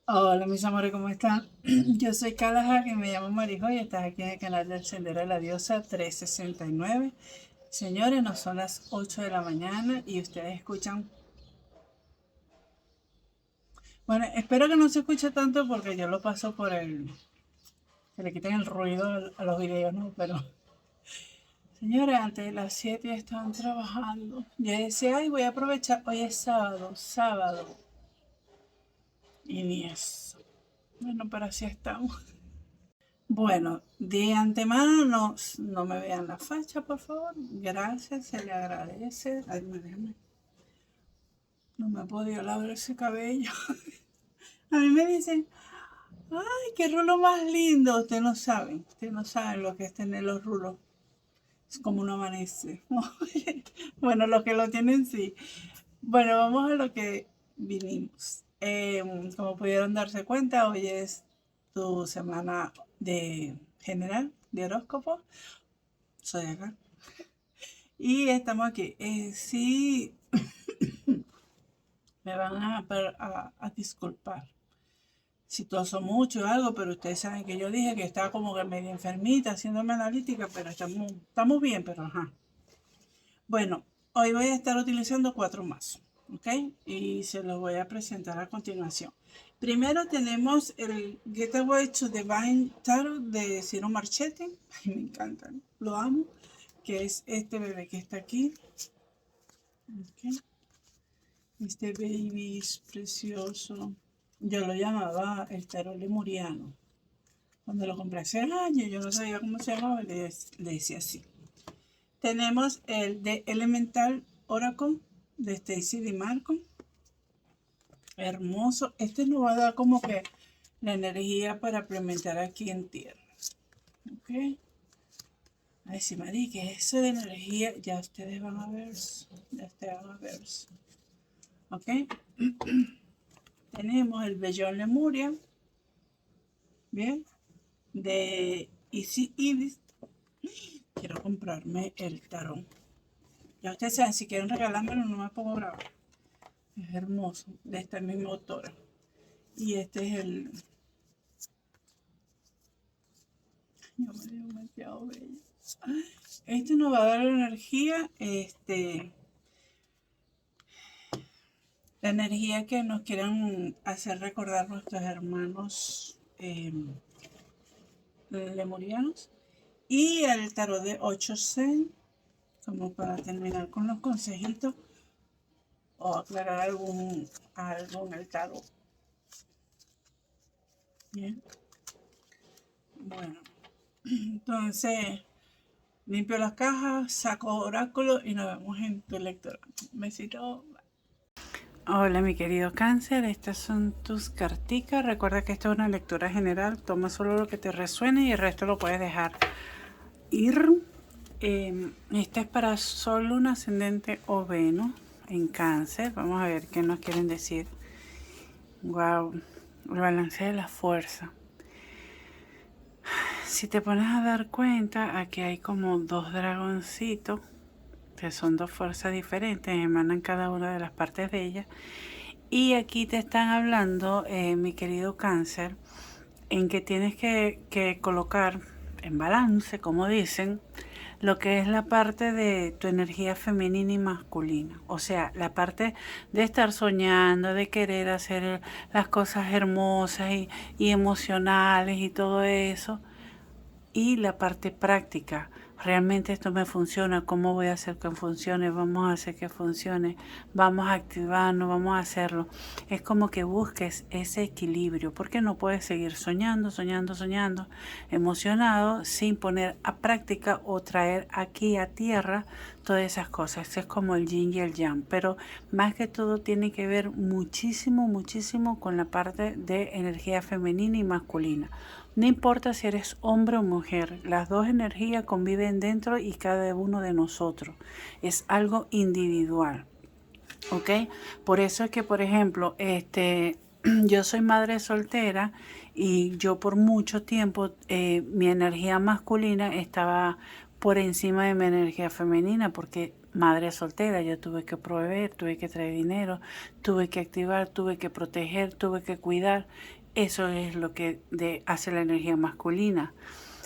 Hola mis amores, ¿cómo están? Yo soy Kalaha, que me llamo Marijo y estás aquí en el canal del Sendero de la Diosa 369. Señores, no son las 8 de la mañana y ustedes escuchan. Bueno, espero que no se escuche tanto porque yo lo paso por el. Que le quiten el ruido a los videos, ¿no? Pero, señores, antes de las 7 ya estaban trabajando. Yo decía, ay, voy a aprovechar. Hoy es sábado, sábado. Y ni eso. Bueno, pero así estamos. Bueno, de antemano no me vean la facha, por favor. Gracias, se le agradece. Ay, déjame. No me he podido lavar ese cabello. A mí me dicen, ay, qué rulo más lindo. Ustedes no saben lo que es tener los rulos. Es como un amanece. Bueno, los que lo tienen sí. Bueno, vamos a lo que vinimos. Como pudieron darse cuenta, hoy es tu semana de general de horóscopo. Soy acá. Y estamos aquí. Sí, me van a disculpar si toso mucho o algo, pero ustedes saben que yo dije que estaba como que medio enfermita haciéndome analítica, pero estamos bien, pero ajá. Bueno, hoy voy a estar utilizando cuatro mazos, ¿ok? Y se los voy a presentar a continuación. Primero tenemos el Getaway to Divine Tarot de Ciro Marchetti. Ay, me encanta, ¿no? Lo amo. Que es este bebé que está aquí. ¿Ok? Este baby es precioso. Yo lo llamaba el tarot lemuriano. Cuando lo compré hace años, yo no sabía cómo se llamaba, le decía así. Tenemos el de Elemental Oracle de Stacy DiMarco. Hermoso. Este nos va a dar como que la energía para implementar aquí en tierra. ¿Ok? Ay, sí, Mari, que eso de energía, ya ustedes van a ver. Ya ustedes van a ver. ¿Ok? Tenemos el Bellón Lemuria. Bien. De Easy Ibis. Quiero comprarme el tarón. Ya ustedes saben, si quieren regalármelo, no me pongo bravo. Es hermoso, de esta misma autora. Y este es el. Yo me dio demasiado bello. Este nos va a dar energía, la energía que nos quieran hacer recordar nuestros hermanos lemurianos. Y el tarot de 8 Zen, como para terminar con los consejitos o aclarar algo en el tarot. Bien, bueno, entonces limpio las cajas, saco oráculo y nos vemos en tu lectura. Un besito. Hola mi querido cáncer, estas son tus carticas. Recuerda que esto es una lectura general, toma solo lo que te resuene y el resto lo puedes dejar ir. Esta es para Sol, Luna, Ascendente o Venus en cáncer. Vamos a ver qué nos quieren decir. Wow, el balance de la fuerza. Si te pones a dar cuenta, aquí hay como dos dragoncitos, que son dos fuerzas diferentes, emanan cada una de las partes de ella. Y aquí te están hablando, mi querido cáncer, en que tienes que colocar en balance, como dicen, lo que es la parte de tu energía femenina y masculina. O sea, la parte de estar soñando, de querer hacer las cosas hermosas y emocionales y todo eso. Y la parte práctica, realmente esto me funciona, ¿cómo voy a hacer que funcione? Vamos a hacer que funcione, vamos a activarnos, vamos a hacerlo. Es como que busques ese equilibrio, porque no puedes seguir soñando, soñando, soñando, emocionado, sin poner a práctica o traer aquí a tierra todas esas cosas. Es como el yin y el yang, pero más que todo tiene que ver muchísimo, muchísimo con la parte de energía femenina y masculina. No importa si eres hombre o mujer, las dos energías conviven dentro y cada uno de nosotros. Es algo individual, ¿ok? Por eso es que, por ejemplo, yo soy madre soltera y yo por mucho tiempo mi energía masculina estaba por encima de mi energía femenina porque madre soltera, yo tuve que proveer, tuve que traer dinero, tuve que activar, tuve que proteger, tuve que cuidar. Eso es lo que hace la energía masculina.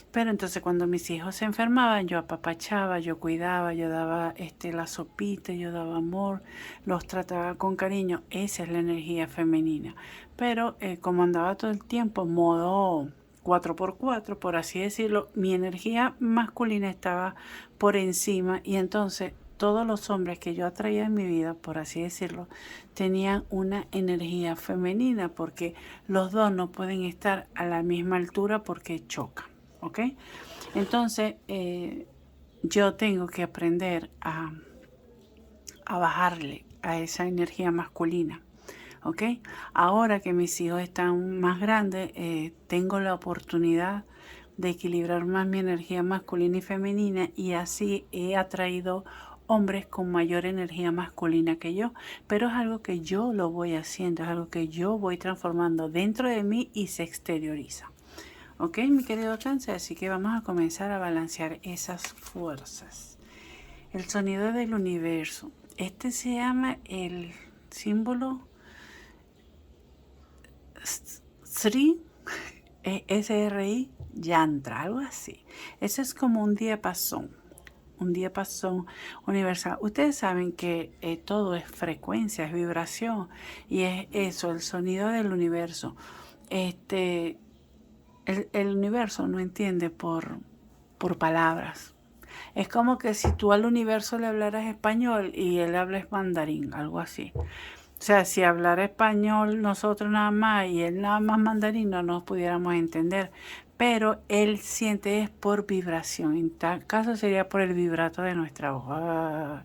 Pero entonces cuando mis hijos se enfermaban, yo apapachaba, yo cuidaba, yo daba la sopita, yo daba amor, los trataba con cariño. Esa es la energía femenina. Pero como andaba todo el tiempo modo 4x4, por así decirlo, mi energía masculina estaba por encima y entonces todos los hombres que yo atraía en mi vida, por así decirlo, tenían una energía femenina porque los dos no pueden estar a la misma altura porque chocan. ¿Ok? Entonces, yo tengo que aprender a bajarle a esa energía masculina. ¿Ok? Ahora que mis hijos están más grandes, tengo la oportunidad de equilibrar más mi energía masculina y femenina y así he atraído hombres con mayor energía masculina que yo, pero es algo que yo lo voy haciendo, es algo que yo voy transformando dentro de mí y se exterioriza. Ok, mi querido Cáncer, así que vamos a comenzar a balancear esas fuerzas. El sonido del universo. Este se llama el símbolo Sri, S-R-I, Yantra, algo así. Eso es como un diapasón universal. Ustedes saben que todo es frecuencia, es vibración, y es eso, el sonido del universo. El universo no entiende por palabras. Es como que si tú al universo le hablaras español y él habla mandarín, algo así. O sea, si hablara español nosotros nada más y él nada más mandarín, no nos pudiéramos entender. Pero él siente es por vibración. En tal caso sería por el vibrato de nuestra voz.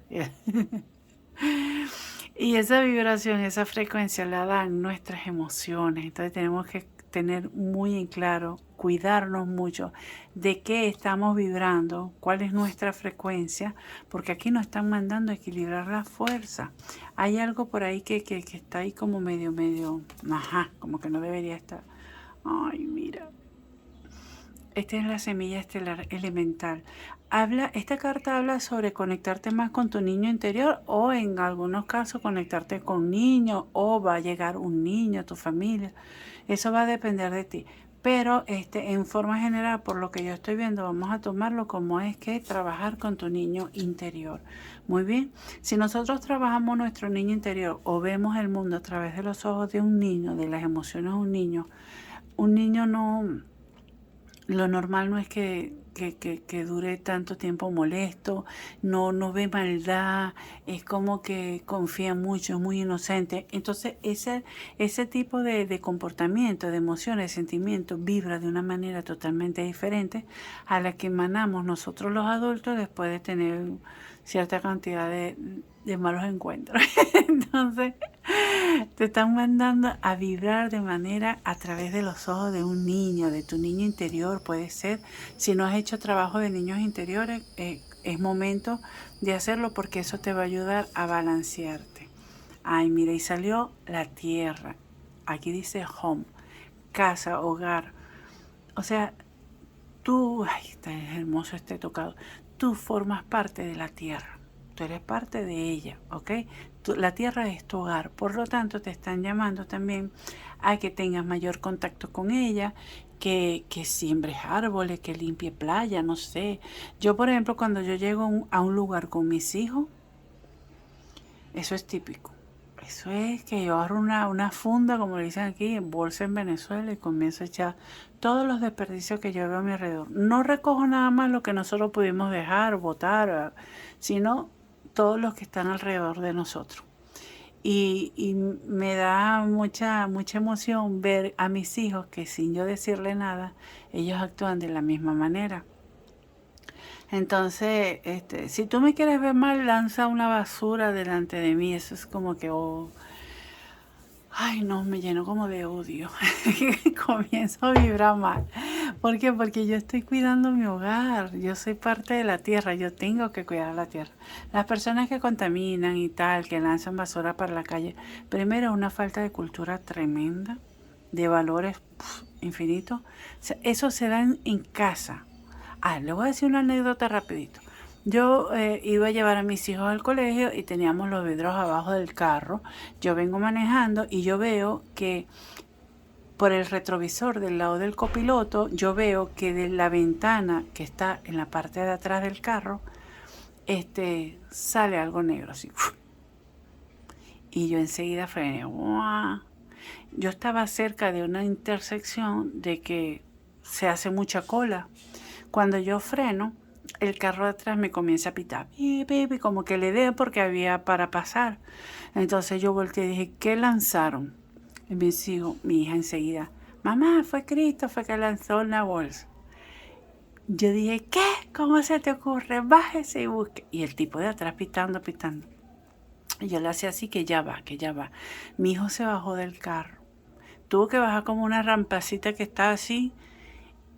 Y esa vibración, esa frecuencia la dan nuestras emociones. Entonces tenemos que tener muy en claro, cuidarnos mucho de qué estamos vibrando, cuál es nuestra frecuencia, porque aquí nos están mandando a equilibrar la fuerza. Hay algo por ahí que está ahí como medio, como que no debería estar. Ay, mira. Esta es la semilla estelar elemental. Esta carta habla sobre conectarte más con tu niño interior o en algunos casos conectarte con niños o va a llegar un niño a tu familia. Eso va a depender de ti. Pero en forma general, por lo que yo estoy viendo, vamos a tomarlo como es que trabajar con tu niño interior. Muy bien. Si nosotros trabajamos nuestro niño interior o vemos el mundo a través de los ojos de un niño, de las emociones de un niño no... Lo normal no es que dure tanto tiempo molesto, no ve maldad, es como que confía mucho, es muy inocente. Entonces ese tipo de comportamiento, de emociones, de sentimientos, vibra de una manera totalmente diferente a la que emanamos nosotros los adultos después de tener cierta cantidad de malos encuentros. Entonces te están mandando a vibrar de manera a través de los ojos de un niño, de tu niño interior. Puede ser, si no has hecho trabajo de niños interiores, es momento de hacerlo porque eso te va a ayudar a balancearte. Ay, mira, y salió la tierra. Aquí dice home, casa, hogar. O sea, tú, ay, está hermoso este tocado. Tú formas parte de la tierra. Tú eres parte de ella, ¿ok? La tierra es tu hogar, por lo tanto te están llamando también a que tengas mayor contacto con ella, que siembres árboles, que limpie playa, no sé. Yo, por ejemplo, cuando yo llego a un lugar con mis hijos, eso es típico. Eso es que yo agarro una funda, como le dicen aquí, en bolsa en Venezuela y comienzo a echar todos los desperdicios que yo veo a mi alrededor. No recojo nada más lo que nosotros pudimos dejar, botar, sino todos los que están alrededor de nosotros. Y me da mucha emoción ver a mis hijos que sin yo decirle nada, ellos actúan de la misma manera. Entonces, si tú me quieres ver mal, lanza una basura delante de mí. Eso es como que, ay no, me lleno como de odio. Comienzo a vibrar mal. ¿Por qué? Porque yo estoy cuidando mi hogar. Yo soy parte de la tierra. Yo tengo que cuidar la tierra. Las personas que contaminan y tal, que lanzan basura para la calle, primero una falta de cultura tremenda, de valores infinitos. O sea, eso se da en casa. Le voy a decir una anécdota rapidito. Yo iba a llevar a mis hijos al colegio y teníamos los vidrios abajo del carro. Yo vengo manejando y yo veo que por el retrovisor del lado del copiloto, yo veo que de la ventana que está en la parte de atrás del carro, sale algo negro así. Y yo enseguida frené. ¡Uah! Yo estaba cerca de una intersección de que se hace mucha cola. Cuando yo freno, el carro de atrás me comienza a pitar. Pipi, como que le dé porque había para pasar. Entonces yo volteé y dije, ¿qué lanzaron? Y me dijo mi hija enseguida, mamá, fue Cristo, fue que lanzó una bolsa. Yo dije, ¿qué? ¿Cómo se te ocurre? Bájese y busque. Y el tipo de atrás pitando, pitando. Y yo le hacía así, que ya va, que ya va. Mi hijo se bajó del carro. Tuvo que bajar como una rampacita que está así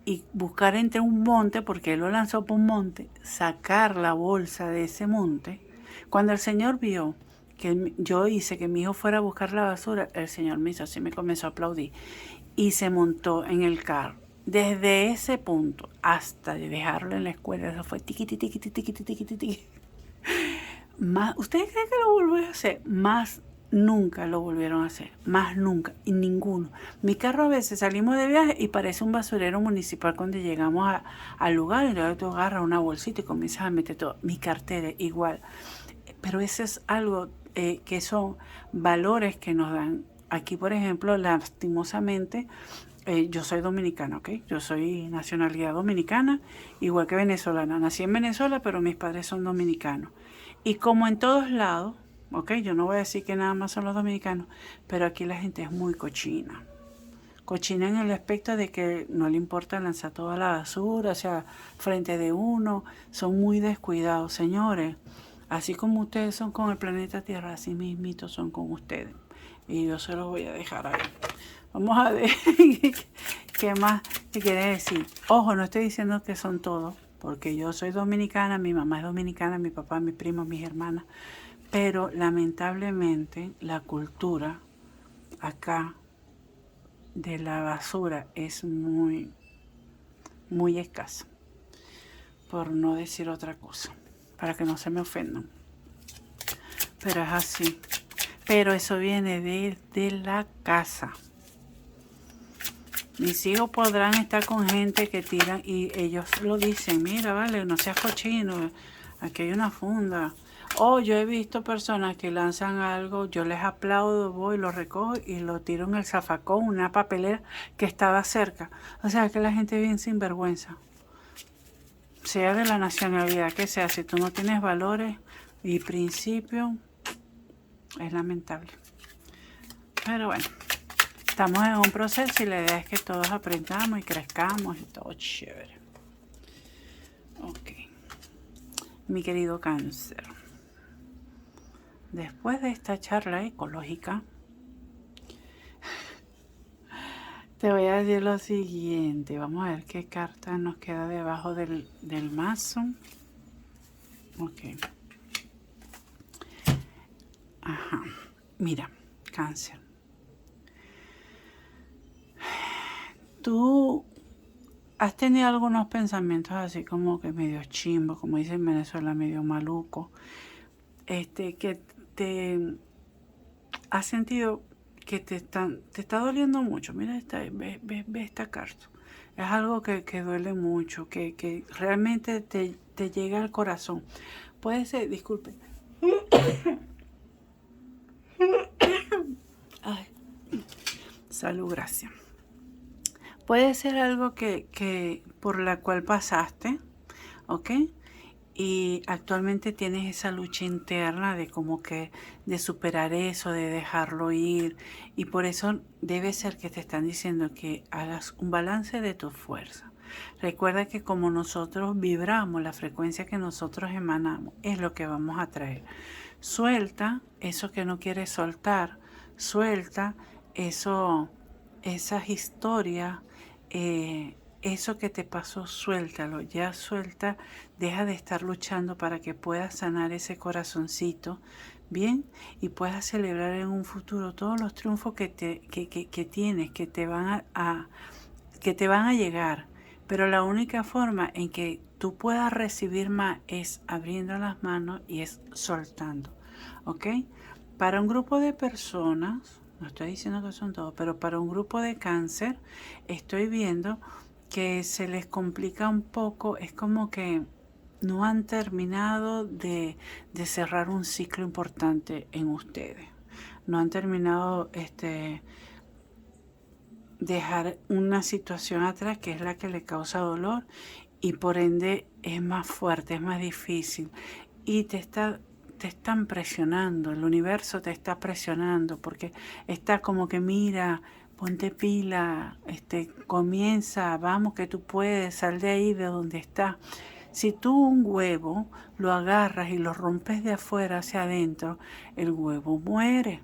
y buscar entre un monte, porque él lo lanzó por un monte, sacar la bolsa de ese monte. Cuando el Señor vio que yo hice que mi hijo fuera a buscar la basura, el Señor me hizo así, me comenzó a aplaudir y se montó en el carro. Desde ese punto hasta dejarlo en la escuela, eso fue tiqui, tiqui, tiqui, tiqui, tiqui, tiqui. Más, ¿ustedes creen que lo volvió a hacer? Más nunca lo volvieron a hacer, más nunca, y ninguno. Mi carro a veces salimos de viaje y parece un basurero municipal cuando llegamos al lugar, y luego tú agarras una bolsita y comienzas a meter todo. Mi cartera igual. Pero eso es algo que son valores que nos dan. Aquí, por ejemplo, lastimosamente, yo soy dominicana, ¿ok? Yo soy nacionalidad dominicana, igual que venezolana. Nací en Venezuela, pero mis padres son dominicanos. Y como en todos lados, ¿ok? Yo no voy a decir que nada más son los dominicanos, pero aquí la gente es muy cochina. Cochina en el aspecto de que no le importa lanzar toda la basura, o sea, frente de uno. Son muy descuidados, señores. Así como ustedes son con el planeta Tierra, así mismitos son con ustedes. Y yo se los voy a dejar ahí. Vamos a ver qué más te quiere decir. Ojo, no estoy diciendo que son todos, porque yo soy dominicana, mi mamá es dominicana, mi papá, mis primos, mis hermanas. Pero lamentablemente la cultura acá de la basura es muy, muy escasa. Por no decir otra cosa, para que no se me ofendan. Pero es así. Pero eso viene de la casa. Mis hijos podrán estar con gente que tiran y ellos lo dicen, mira, vale, no seas cochino, aquí hay una funda. O yo he visto personas que lanzan algo, yo les aplaudo, voy, lo recojo y lo tiro en el zafacón, una papelera que estaba cerca. O sea que la gente es bien sinvergüenza. Sea de la nacionalidad que sea, si tú no tienes valores y principios, es lamentable. Pero bueno. Estamos en un proceso y la idea es que todos aprendamos y crezcamos y todo chévere. Ok. Mi querido Cáncer. Después de esta charla ecológica, te voy a decir lo siguiente. Vamos a ver qué carta nos queda debajo del mazo. Ok. Ajá. Mira, Cáncer. Tú has tenido algunos pensamientos así como que medio chimbo, como dicen en Venezuela, medio maluco, que te has sentido que te está doliendo mucho. Mira, ve esta carta. Es algo que duele mucho, que realmente te llega al corazón. Puede ser, disculpe. Ay, salud, gracias. Puede ser algo que por la cual pasaste, ¿ok? Y actualmente tienes esa lucha interna de como que de superar eso, de dejarlo ir. Y por eso debe ser que te están diciendo que hagas un balance de tu fuerza. Recuerda que como nosotros vibramos, la frecuencia que nosotros emanamos es lo que vamos a traer. Suelta eso que no quieres soltar. Suelta eso, esas historias, eso que te pasó, suéltalo, ya suelta, deja de estar luchando para que puedas sanar ese corazoncito, bien, y puedas celebrar en un futuro todos los triunfos que tienes, que te van a llegar, Pero la única forma en que tú puedas recibir más es abriendo las manos y es soltando, ¿ok? Para un grupo de personas, no estoy diciendo que son todos, pero para un grupo de cáncer estoy viendo que se les complica un poco, es como que no han terminado de cerrar un ciclo importante en ustedes. No han terminado dejar una situación atrás que es la que le causa dolor y por ende es más fuerte, es más difícil y te están presionando, el universo te está presionando porque está como que mira, ponte pila, comienza, vamos que tú puedes, sal de ahí de donde estás. Si tú un huevo lo agarras y lo rompes de afuera hacia adentro, el huevo muere.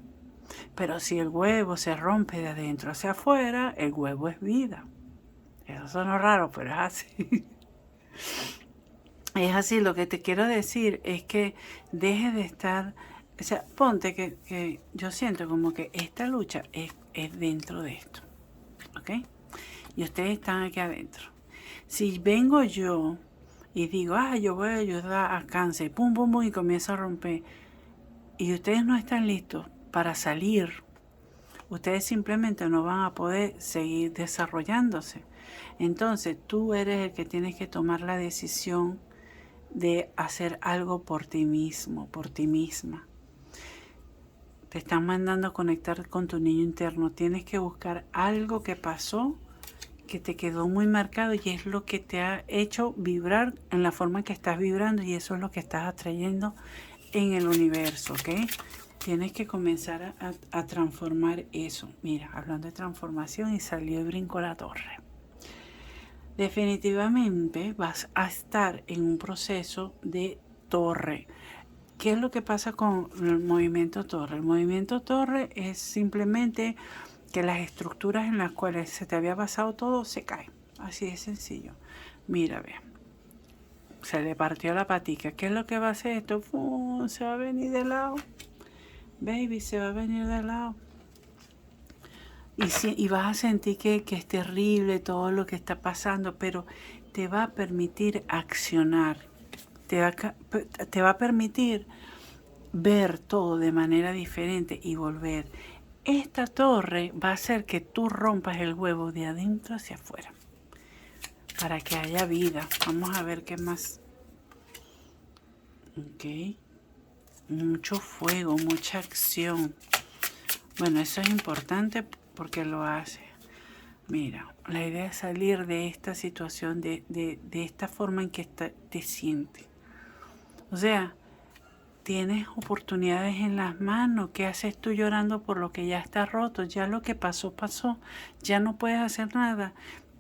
Pero si el huevo se rompe de adentro hacia afuera, el huevo es vida. Eso suena raro, pero es así. Es así, lo que te quiero decir es que dejes de estar, o sea, ponte que yo siento como que esta lucha es dentro de esto, ¿ok? Y ustedes están aquí adentro. Si vengo yo y digo, yo voy a ayudar a cáncer, pum, pum, pum, y comienzo a romper, y ustedes no están listos para salir, ustedes simplemente no van a poder seguir desarrollándose. Entonces tú eres el que tienes que tomar la decisión de hacer algo por ti mismo, por ti misma. Te están mandando a conectar con tu niño interno. Tienes que buscar algo que pasó, que te quedó muy marcado y es lo que te ha hecho vibrar en la forma en que estás vibrando y eso es lo que estás atrayendo en el universo, ¿ok? Tienes que comenzar a transformar eso. Mira, hablando de transformación y salió y brincó la torre. Definitivamente vas a estar en un proceso de torre. ¿Qué es lo que pasa con el movimiento torre? El movimiento torre es simplemente que las estructuras en las cuales se te había basado todo se caen. Así de sencillo. Mira, ve. Se le partió la patica. ¿Qué es lo que va a hacer esto? Se va a venir de lado. Baby, se va a venir de lado. Y vas a sentir que es terrible todo lo que está pasando, pero te va a permitir accionar, te va a permitir ver todo de manera diferente y volver. Esta torre va a hacer que tú rompas el huevo de adentro hacia afuera, para que haya vida. Vamos a ver qué más. Ok. Mucho fuego, mucha acción. Bueno, eso es importante porque lo hace. Mira, la idea es salir de esta situación, de esta forma en que te sientes. O sea, tienes oportunidades en las manos. ¿Qué haces tú llorando por lo que ya está roto? Ya lo que pasó, pasó. Ya no puedes hacer nada.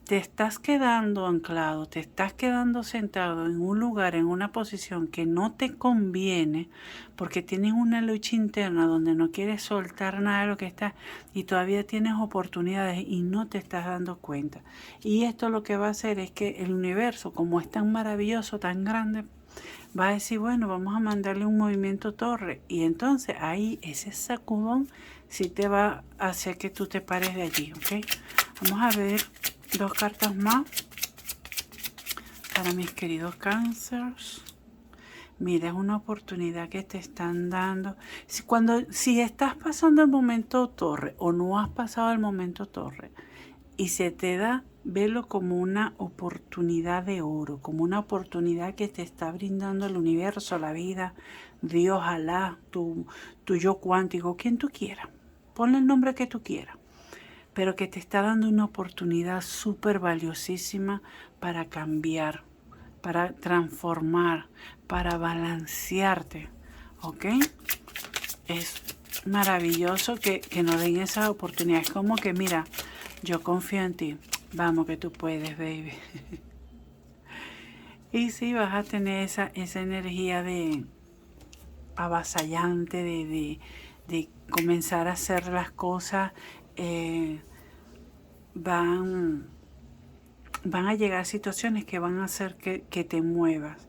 Te estás quedando anclado, te estás quedando sentado en un lugar, en una posición que no te conviene porque tienes una lucha interna donde no quieres soltar nada de lo que está y todavía tienes oportunidades y no te estás dando cuenta. Y esto lo que va a hacer es que el universo, como es tan maravilloso, tan grande, va a decir, bueno, vamos a mandarle un movimiento torre. Y entonces ahí ese sacudón sí te va a hacer que tú te pares de allí, ¿ok? Vamos a ver 2 cartas más para mis queridos cánceres. Mira, es una oportunidad que te están dando. Si estás pasando el momento torre o no has pasado el momento torre y se te da, velo como una oportunidad de oro, como una oportunidad que te está brindando el universo, la vida, Dios, Alá, tu yo cuántico, quien tú quieras. Ponle el nombre que tú quieras, pero que te está dando una oportunidad súper valiosísima para cambiar, para transformar, para balancearte, ¿ok? Es maravilloso que nos den esas oportunidades, como que mira, yo confío en ti, vamos que tú puedes, baby. Y sí, vas a tener esa energía de avasallante, de comenzar a hacer las cosas. Van a llegar situaciones que van a hacer que te muevas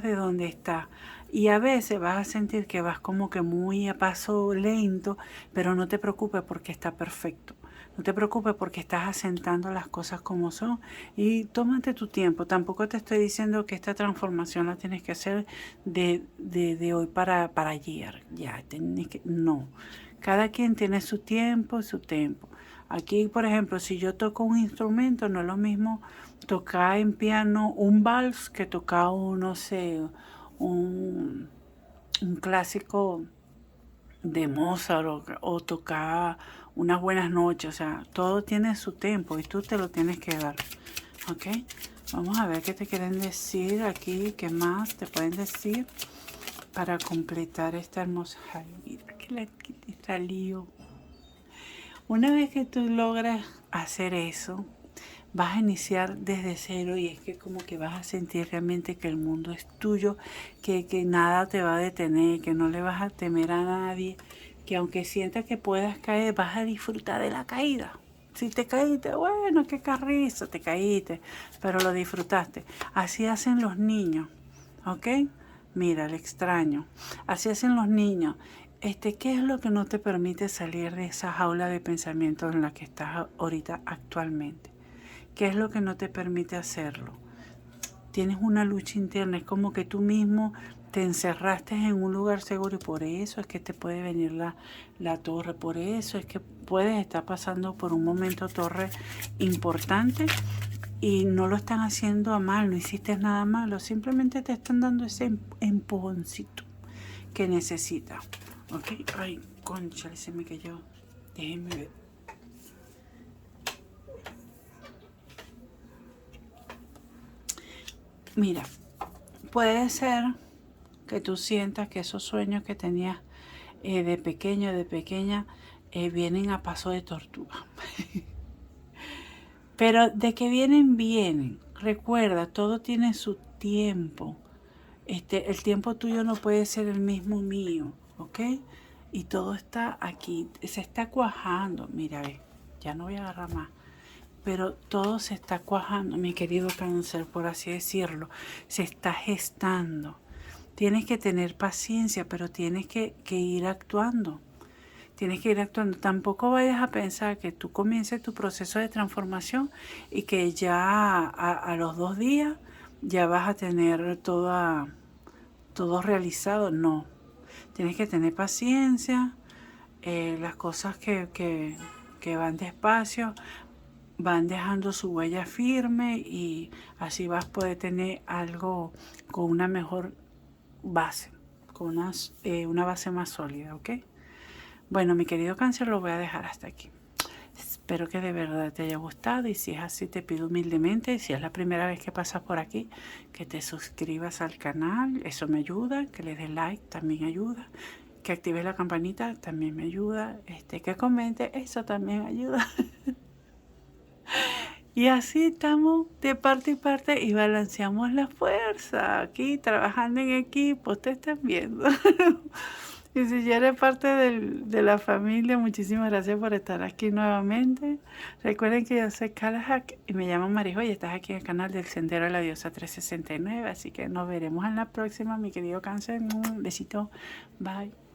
de donde estás. Y a veces vas a sentir que vas como que muy a paso lento, pero no te preocupes porque está perfecto. No te preocupes porque estás asentando las cosas como son y tómate tu tiempo. Tampoco te estoy diciendo que esta transformación la tienes que hacer de hoy para ayer. Ya, no. Cada quien tiene su tiempo, su tiempo. Aquí, por ejemplo, si yo toco un instrumento, no es lo mismo tocar en piano un vals que tocar no sé, un clásico de Mozart o tocar unas buenas noches. O sea, todo tiene su tiempo y tú te lo tienes que dar. ¿Ok? Vamos a ver qué te quieren decir aquí, qué más te pueden decir para completar esta hermosa... Ay, mira que la salió. Una vez que tú logras hacer eso, vas a iniciar desde cero y es que como que vas a sentir realmente que el mundo es tuyo, que nada te va a detener, que no le vas a temer a nadie, que aunque sientas que puedas caer, vas a disfrutar de la caída. Si te caíste, bueno, qué carrizo, te caíste, pero lo disfrutaste. Así hacen los niños, ¿ok? Mira, el extraño. Así hacen los niños. ¿Qué es lo que no te permite salir de esa jaula de pensamientos en la que estás ahorita actualmente? ¿Qué es lo que no te permite hacerlo? Tienes una lucha interna, es como que tú mismo te encerraste en un lugar seguro y por eso es que te puede venir la torre, por eso es que puedes estar pasando por un momento torre importante y no lo están haciendo a mal, no hiciste nada malo, simplemente te están dando ese empujoncito que necesitas. ¿Ok? Ay, concha, se me cayó. Déjenme ver. Mira, puede ser que tú sientas que esos sueños que tenías de pequeño, de pequeña, vienen a paso de tortuga. Pero de que vienen, vienen. Recuerda, todo tiene su tiempo. El tiempo tuyo no puede ser el mismo mío, ¿ok? Y todo está aquí, se está cuajando. Mira, ve, ya no voy a agarrar más. Pero todo se está cuajando, mi querido cáncer, por así decirlo. Se está gestando. Tienes que tener paciencia, pero tienes que ir actuando. Tienes que ir actuando. Tampoco vayas a pensar que tú comiences tu proceso de transformación y que ya a los 2 días ya vas a tener todo realizado. No. Tienes que tener paciencia. Las cosas que van despacio van dejando su huella firme y así vas a poder tener algo con una mejor base, con una base más sólida, ¿ok? Bueno, mi querido cáncer, lo voy a dejar hasta aquí. Espero que de verdad te haya gustado y si es así te pido humildemente, si es la primera vez que pasas por aquí, que te suscribas al canal, eso me ayuda, que le des like, también ayuda, que actives la campanita, también me ayuda, que comente, eso también ayuda. Y así estamos de parte y parte y balanceamos la fuerza, aquí trabajando en equipo, ustedes están viendo. Y si ya eres parte de la familia, muchísimas gracias por estar aquí nuevamente. Recuerden que yo soy Kalahak y me llamo Marijo y estás aquí en el canal del Sendero de la Diosa 369. Así que nos veremos en la próxima, mi querido cáncer. Un besito. Bye.